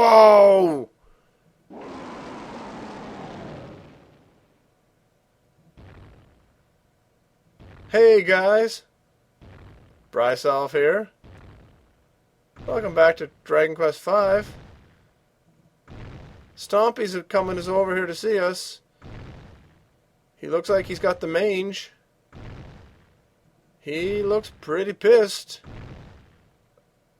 Whoa! Hey guys, Brysolf here. Welcome back to Dragon Quest V. Stompy's coming over here to see us. He looks like he's got the mange. He looks pretty pissed.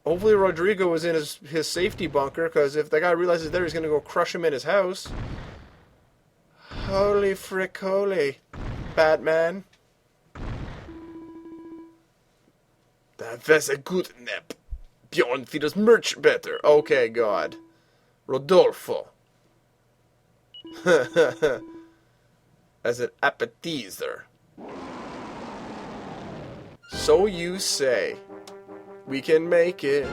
Hopefully Rodrigo was in his safety bunker, because if the guy realizes there, he's going to go crush him in his house. Holy frick holy, Batman. That was a good nap. Bjorn feels much better. Okay, God. Rodolfo. As an appetizer. So you say. We can make it.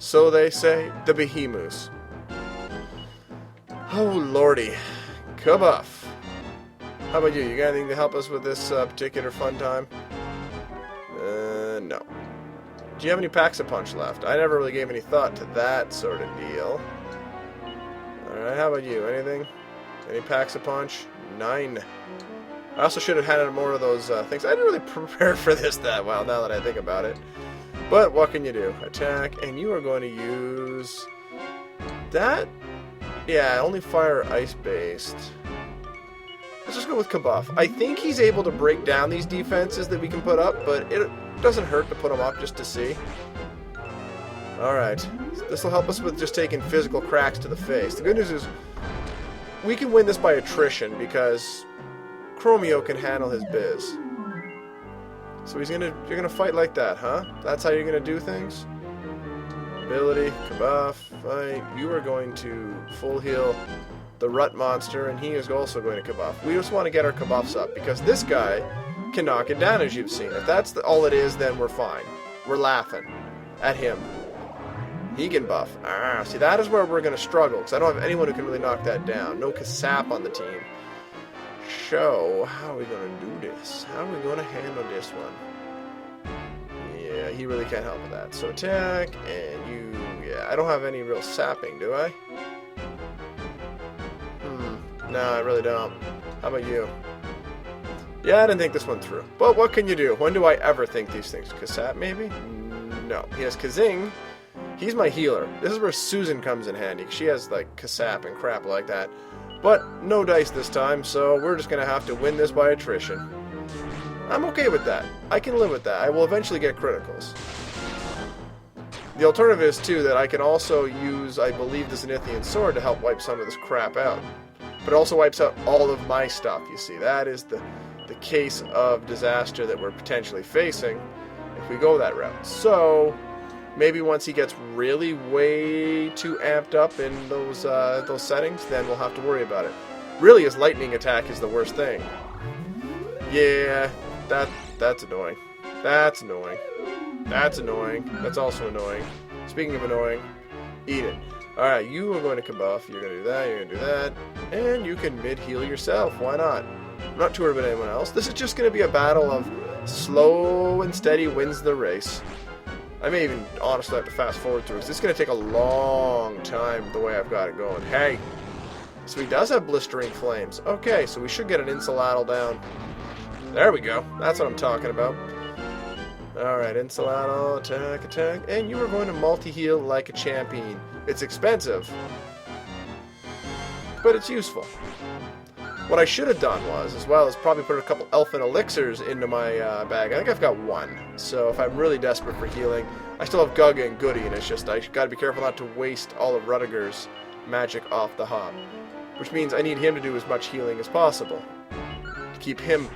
So they say. The Behemoths. Oh, lordy. Kabuff. How about you? You got anything to help us with this particular fun time? No. Do you have any packs of punch left? I never really gave any thought to that sort of deal. Alright, how about you? Anything? Any packs of punch? 9. I also should have handed more of those things. I didn't really prepare for this that well, now that I think about it. But what can you do? Attack, and you are going to use... that? Yeah, only fire ice-based. Let's just go with Kabuff. I think he's able to break down these defenses that we can put up, but it doesn't hurt to put them up just to see. Alright. This will help us with just taking physical cracks to the face. The good news is we can win this by attrition because Chromio can handle his biz. So you're gonna fight like that, huh? That's how you're gonna do things? Ability, Kabuff, fight. You are going to full heal the Rut monster, and he is also going to Kabuff. We just want to get our Kabuffs up, because this guy can knock it down, as you've seen. If that's all it is, then we're fine. We're laughing at him. He can buff. See, that is where we're going to struggle, because I don't have anyone who can really knock that down. No Kasap on the team. So, how are we going to do this? How are we going to handle this one? Yeah, he really can't help with that. So attack, and you... yeah, I don't have any real sapping, do I? No, I really don't. How about you? Yeah, I didn't think this one through. But what can you do? When do I ever think these things? Kasap, maybe? No. He has Kazing. He's my healer. This is where Susan comes in handy. She has, like, Kasap and crap like that. But no dice this time, so we're just going to have to win this by attrition. I'm okay with that. I can live with that. I will eventually get criticals. The alternative is, too, that I can also use, I believe, the Zenithian Sword to help wipe some of this crap out. But it also wipes out all of my stuff, you see. That is the case of disaster that we're potentially facing if we go that route. So, maybe once he gets really way too amped up in those settings, then we'll have to worry about it. Really, his lightning attack is the worst thing. Yeah, that's annoying. That's annoying. That's annoying. That's also annoying. Speaking of annoying, eat it. Alright, you are going to Kabuff, you're going to do that, you're going to do that, and you can mid-heal yourself, why not? I'm not too worried about anyone else. This is just going to be a battle of slow and steady wins the race. I may even honestly have to fast forward through this. This is going to take a long time the way I've got it going. Hey! So he does have Blistering Flames. Okay, so we should get an Insulattle down. There we go. That's what I'm talking about. Alright, Insulattle, attack, attack, and you are going to multi-heal like a champion. It's expensive, but it's useful. What I should have done was, as well, is probably put a couple Elfin Elixirs into my bag. I think I've got one, so if I'm really desperate for healing, I still have Gugga and Goody, and it's just I gotta be careful not to waste all of Rudiger's magic off the hop. Which means I need him to do as much healing as possible to keep him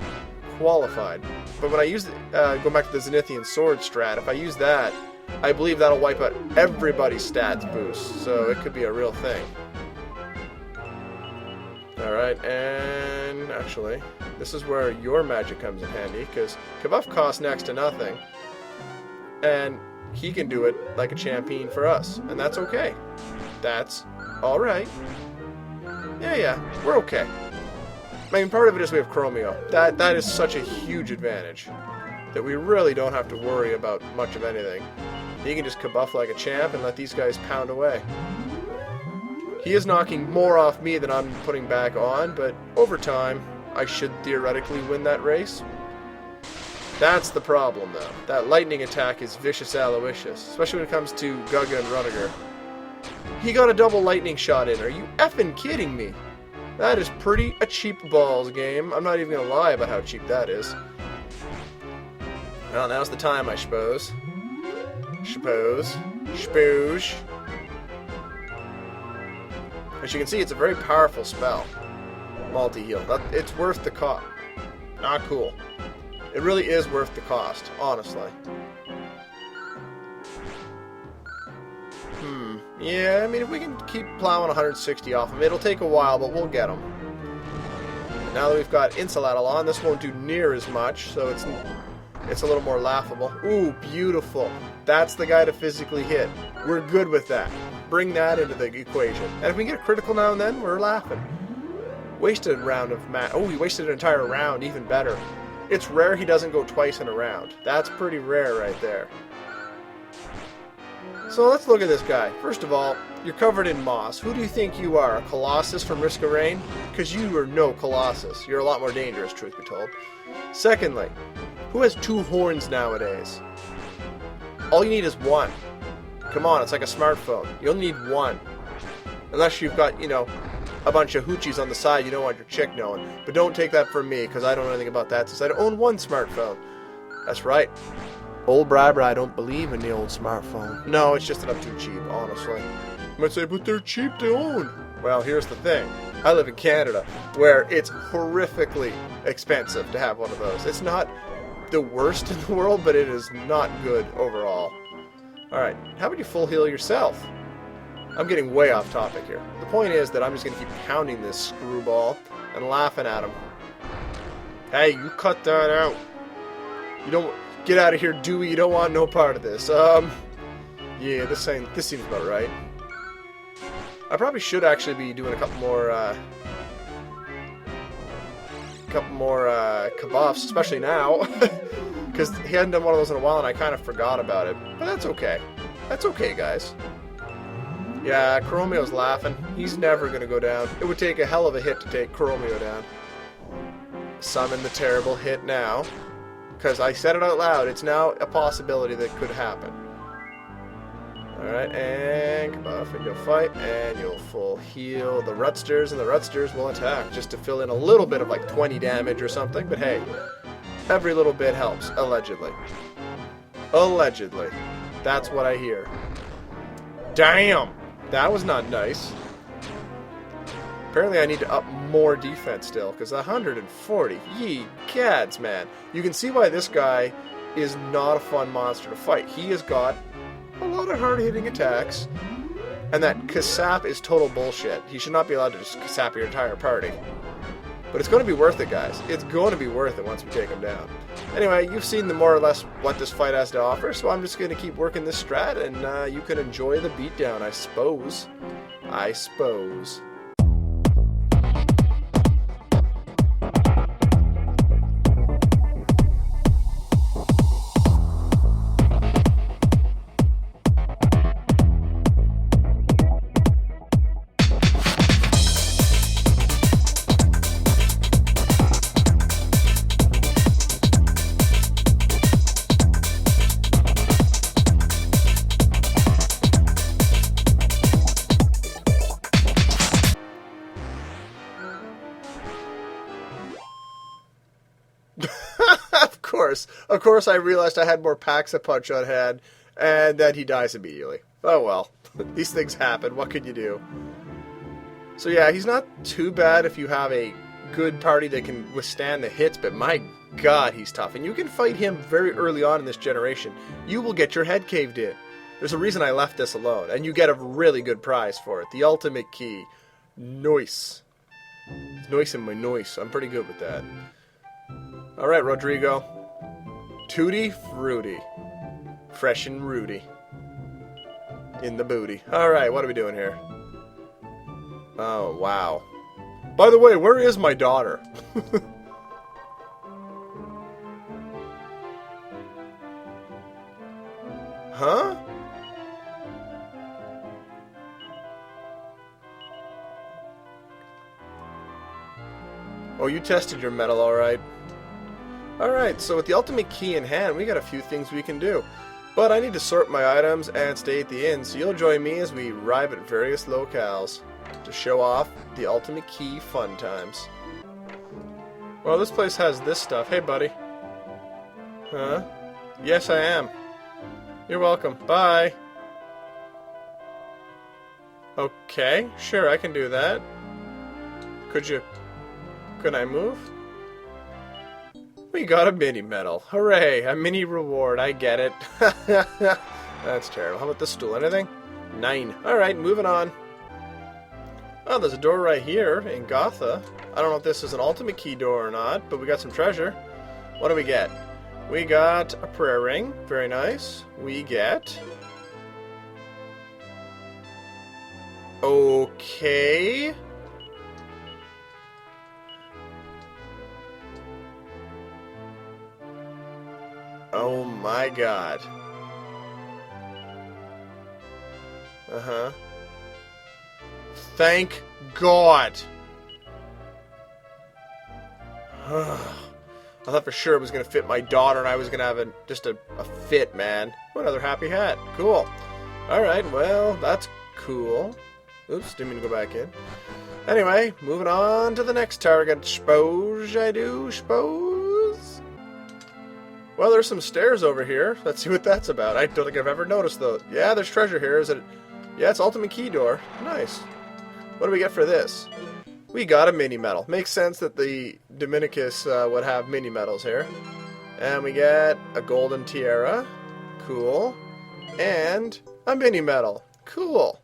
qualified. But when I use go back to the Zenithian Sword strat, if I use that, I believe that'll wipe out everybody's stats boost, so it could be a real thing. Alright, and actually, this is where your magic comes in handy, because Kabuff costs next to nothing, and he can do it like a champion for us, and that's okay. That's alright. Yeah, we're okay. I mean, part of it is we have Chromio. That is such a huge advantage that we really don't have to worry about much of anything. He can just Kabuff like a champ and let these guys pound away. He is knocking more off me than I'm putting back on, but over time, I should theoretically win that race. That's the problem, though. That lightning attack is vicious Aloysius, especially when it comes to Guga and Runniger. He got a double lightning shot in. Are you effing kidding me? That is pretty a cheap balls game. I'm not even going to lie about how cheap that is. Well, now's the time, I suppose. Spooge. As you can see, it's a very powerful spell. Multi-heal. It's worth the cost. Not cool. It really is worth the cost, honestly. Yeah, I mean, if we can keep plowing 160 off him, it'll take a while, but we'll get him. And now that we've got Insulattle on, this won't do near as much, so it's a little more laughable. Ooh, beautiful. That's the guy to physically hit. We're good with that. Bring that into the equation. And if we get a critical now and then, we're laughing. Wasted a round of oh, he wasted an entire round, even better. It's rare he doesn't go twice in a round. That's pretty rare right there. So let's look at this guy. First of all, you're covered in moss. Who do you think you are? A Colossus from Risk of Rain? Because you are no Colossus. You're a lot more dangerous, truth be told. Secondly, who has 2 horns nowadays? All you need is 1. Come on, it's like a smartphone. You only need 1. Unless you've got, you know, a bunch of hoochies on the side you don't want your chick knowing. But don't take that from me, because I don't know anything about that since I own 1 smartphone. That's right. Old Bri don't believe in the old smartphone. No, it's just that I'm too cheap, honestly. You might say, but they're cheap to own. Well, here's the thing. I live in Canada, where it's horrifically expensive to have one of those. It's not the worst in the world, but it is not good overall. Alright, how about you full heal yourself? I'm getting way off topic here. The point is that I'm just going to keep pounding this screwball and laughing at him. Hey, you cut that out. You don't... Get out of here, Dewey. You don't want no part of this. Yeah, this seems about right. I probably should actually be doing a couple more kabuffs, especially now, because he hadn't done one of those in a while, and I kind of forgot about it. But that's okay. That's okay, guys. Yeah, Chromio's laughing. He's never gonna go down. It would take a hell of a hit to take Chromio down. Summon the terrible hit now. Because I said it out loud, it's now a possibility that could happen. Alright, and come off, and you'll fight, and you'll full heal the Rutsters, and the Rutsters will attack, just to fill in a little bit of like 20 damage or something, but hey, every little bit helps, allegedly. Allegedly. That's what I hear. Damn! That was not nice. Apparently I need to up more defense still, because 140, ye gads, man. You can see why this guy is not a fun monster to fight. He has got a lot of hard-hitting attacks, and that Kasap is total bullshit. He should not be allowed to just Kasap your entire party. But it's going to be worth it, guys. It's going to be worth it once we take him down. Anyway, you've seen the more or less what this fight has to offer, so I'm just going to keep working this strat, and you can enjoy the beatdown, I suppose. I suppose. Of course, I realized I had more packs of punch on hand, and then he dies immediately. Oh well, these things happen, what can you do? So yeah, he's not too bad if you have a good party that can withstand the hits, but my god, he's tough. And you can fight him very early on in this generation. You will get your head caved in. There's a reason I left this alone, and you get a really good prize for it. The ultimate key. Noise. It's noise in my noise. I'm pretty good with that. Alright, Rodrigo. Tutti Fruity. Fresh and Rudy. In the booty. Alright, what are we doing here? Oh, wow. By the way, where is my daughter? Huh? Oh, you tested your metal, alright. Alright, so with the ultimate key in hand, we got a few things we can do. But I need to sort my items and stay at the inn, so you'll join me as we arrive at various locales to show off the ultimate key fun times. Well, this place has this stuff. Hey, buddy. Huh? Yes, I am. You're welcome. Bye. Okay, sure, I can do that. Could I move? We got a mini medal. Hooray, a mini reward. I get it. That's terrible. How about this stool? Anything? 9. Alright, moving on. Oh, there's a door right here in Gotha. I don't know if this is an ultimate key door or not, but we got some treasure. What do we get? We got a prayer ring. Very nice. We get... Okay. Oh my god. Uh-huh. Thank God. I thought for sure it was going to fit my daughter and I was going to have just a fit, man. What another happy hat. Cool. Alright, well, that's cool. Oops, didn't mean to go back in. Anyway, moving on to the next target. Suppose I do, suppose. Well, there's some stairs over here. Let's see what that's about. I don't think I've ever noticed those. Yeah, there's treasure here. Is it? Yeah, it's ultimate key door. Nice. What do we get for this? We got a mini medal. Makes sense that the Dominicus would have mini medals here. And we get a golden tiara. Cool. And a mini medal. Cool.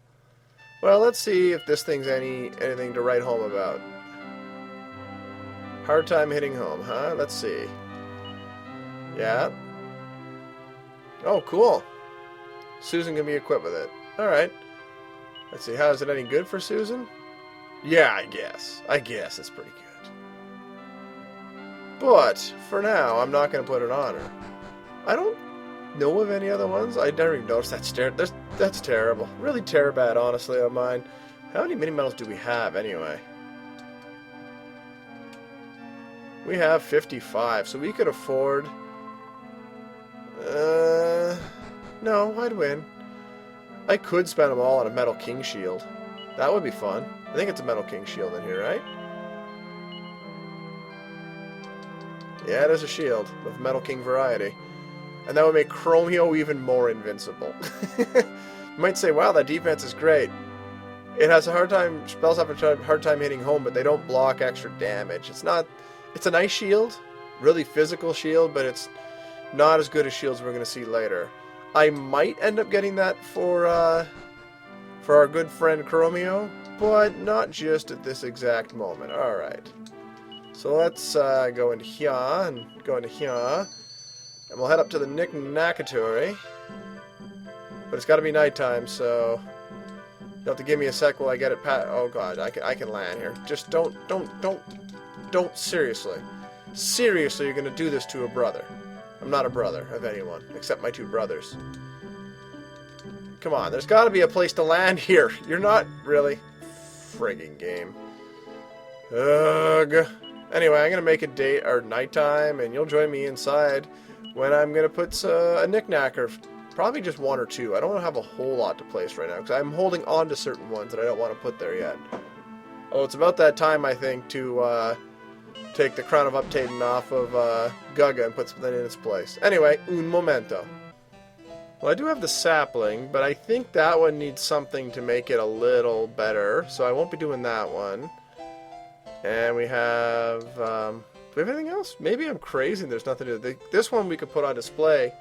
Well, let's see if this thing's anything to write home about. Hard time hitting home, huh? Let's see. Yeah. Oh, cool. Susan can be equipped with it. Alright. Let's see, how is it any good for Susan? Yeah, I guess. I guess it's pretty good. But, for now, I'm not going to put it on her. I don't know of any other ones. I never even noticed that stair. That's terrible. Really terrible, honestly, on mine. How many mini medals do we have, anyway? We have 55, so we could afford... No, I'd win. I could spend them all on a Metal King shield. That would be fun. I think it's a Metal King shield in here, right? Yeah, it is a shield with Metal King variety. And that would make Chromio even more invincible. You might say, wow, that defense is great. It has a hard time, spells have a hard time hitting home, but they don't block extra damage. It's a nice shield, really physical shield, but it's not as good as shields we're going to see later. I might end up getting that for our good friend Chromio, but not just at this exact moment. Alright. So let's go into here, and we'll head up to the Knick-knackatory. But it's got to be nighttime, so you'll have to give me a sec while I get it oh god, I can land here. Just don't, seriously. Seriously, you're going to do this to a brother. I'm not a brother of anyone, except my 2 brothers. Come on, there's got to be a place to land here. You're not really. Friggin' game. Ugh. Anyway, I'm going to make a date, or nighttime, and you'll join me inside when I'm going to put a knick-knack, or probably just 1 or 2. I don't have a whole lot to place right now, because I'm holding on to certain ones that I don't want to put there yet. Oh, it's about that time, I think, to take the Crown of Uptaden off of Gaga and put something in its place. Anyway, un momento. Well, I do have the sapling, but I think that one needs something to make it a little better, so I won't be doing that one. And we have, do we have anything else? Maybe I'm crazy and there's nothing to do. This one we could put on display,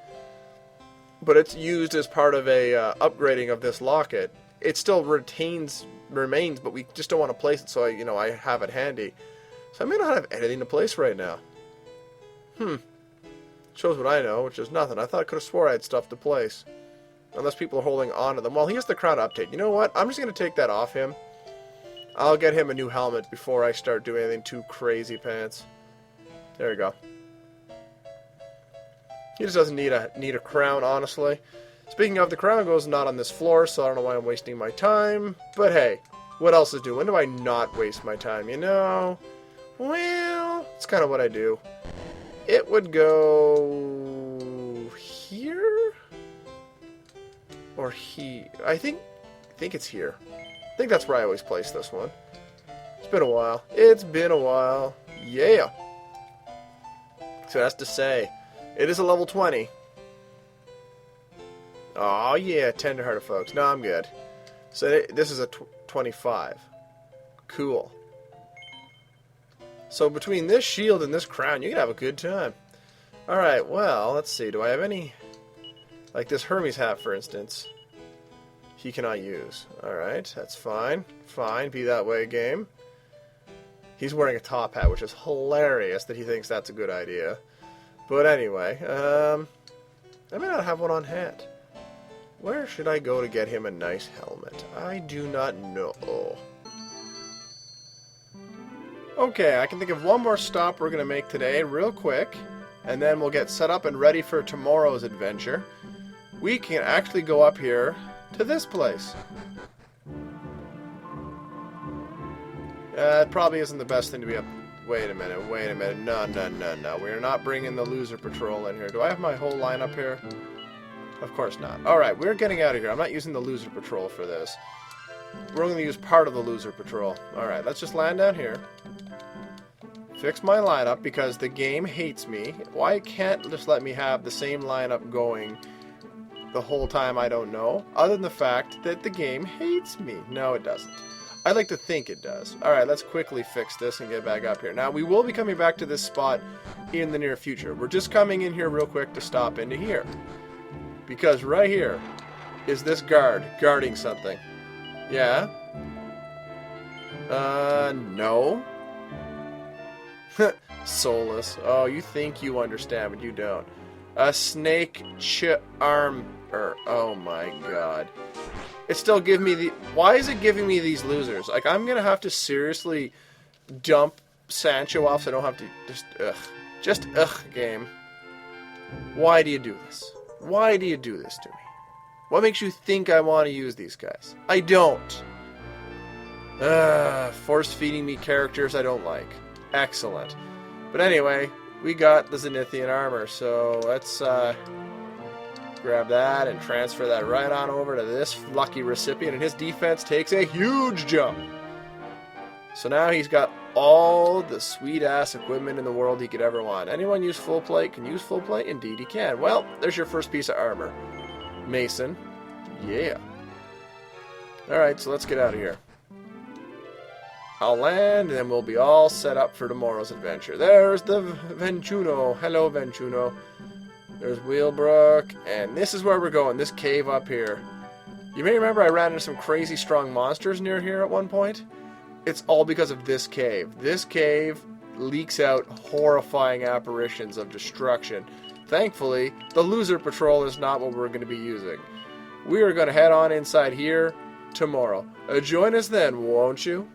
but it's used as part of a upgrading of this locket. It still remains, but we just don't want to place it so I have it handy. So I may not have anything to place right now. Shows what I know, which is nothing. I thought I could have swore I had stuff to place. Unless people are holding on to them. Well, he has the Crown Update. You know what? I'm just going to take that off him. I'll get him a new helmet before I start doing anything too crazy pants. There we go. He just doesn't need a crown, honestly. Speaking of, the crown goes not on this floor, so I don't know why I'm wasting my time. But hey, what else is due? When do I not waste my time? Well, it's kind of what I do. It would go here or here. I think it's here. I think that's where I always place this one. It's been a while. It's been a while. Yeah. So that's to say, it is a level 20. Oh yeah, tender-hearted folks. No, I'm good. So this is a 25. Cool. So between this shield and this crown, you can have a good time. Alright, well, let's see. Do I have any... Like this Hermes hat, for instance. He cannot use. Alright, that's fine. Fine, be that way, game. He's wearing a top hat, which is hilarious that he thinks that's a good idea. But anyway, I may not have one on hand. Where should I go to get him a nice helmet? I do not know. Okay, I can think of one more stop we're going to make today real quick, and then we'll get set up and ready for tomorrow's adventure. We can actually go up here to this place. It probably isn't the best thing to be up. Wait a minute. No. We're not bringing the loser patrol in here. Do I have my whole lineup here? Of course not. Alright, we're getting out of here. I'm not using the loser patrol for this. We're only going to use part of the loser patrol. Alright, let's just land down here. Fix my lineup because the game hates me. Why it can't just let me have the same lineup going the whole time, I don't know. Other than the fact that the game hates me. No, it doesn't. I'd like to think it does. Alright, let's quickly fix this and get back up here. Now, we will be coming back to this spot in the near future. We're just coming in here real quick to stop into here. Because right here is this guard guarding something. Yeah? No. Soulless. Oh, you think you understand, but you don't. A snake armor. Oh my god. It's still giving me the... Why is it giving me these losers? Like, I'm gonna have to seriously dump Sancho off so I don't have to... Just ugh, game. Why do you do this? Why do you do this to me? What makes you think I want to use these guys? I don't. Force-feeding me characters I don't like. Excellent. But anyway, we got the Zenithian armor, so let's grab that and transfer that right on over to this lucky recipient, and his defense takes a huge jump. So now he's got all the sweet-ass equipment in the world he could ever want. Anyone use full plate can use full plate? Indeed he can. Well, there's your first piece of armor. Mason. Yeah. Alright, so let's get out of here. I'll land, and then we'll be all set up for tomorrow's adventure. There's the Ventuno. Hello, Ventuno. There's Wheelbrook, and this is where we're going, this cave up here. You may remember I ran into some crazy strong monsters near here at one point. It's all because of this cave. This cave leaks out horrifying apparitions of destruction. Thankfully, the loser patrol is not what we're going to be using. We are going to head on inside here tomorrow. Join us then, won't you?